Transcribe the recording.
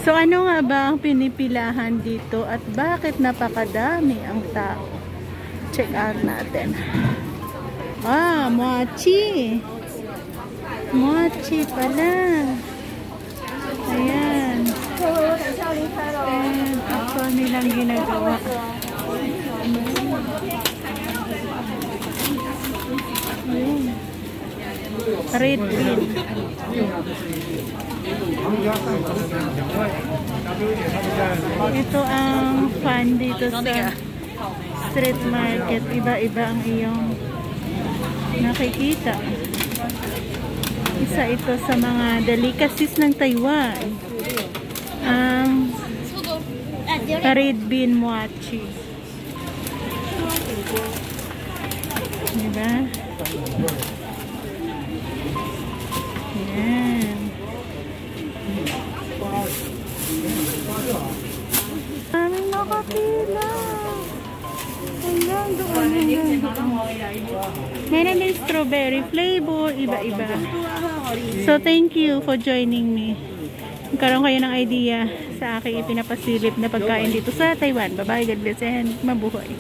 So ano nga ba ang pinipilahan dito at bakit napakadami ang tao? Check out natin. Ah, mochi. Mochi pala. Ayan. Ayan. Ito nilang ginagawa. Ayan. Red bean. Ito ang fan dito sa street market. Iba-iba ang iyong nakikita. Isa ito sa mga delicacies ng Taiwan. Ang red bean mochi. Diba? Ayan. Aming nakapila. Hanggang doon. Meron din strawberry flavor. Iba-iba. So, thank you for joining me. Magkaroon kayo ng idea sa aking ipinapasilip na pagkain dito sa Taiwan. Bye-bye. God bless and mabuhay.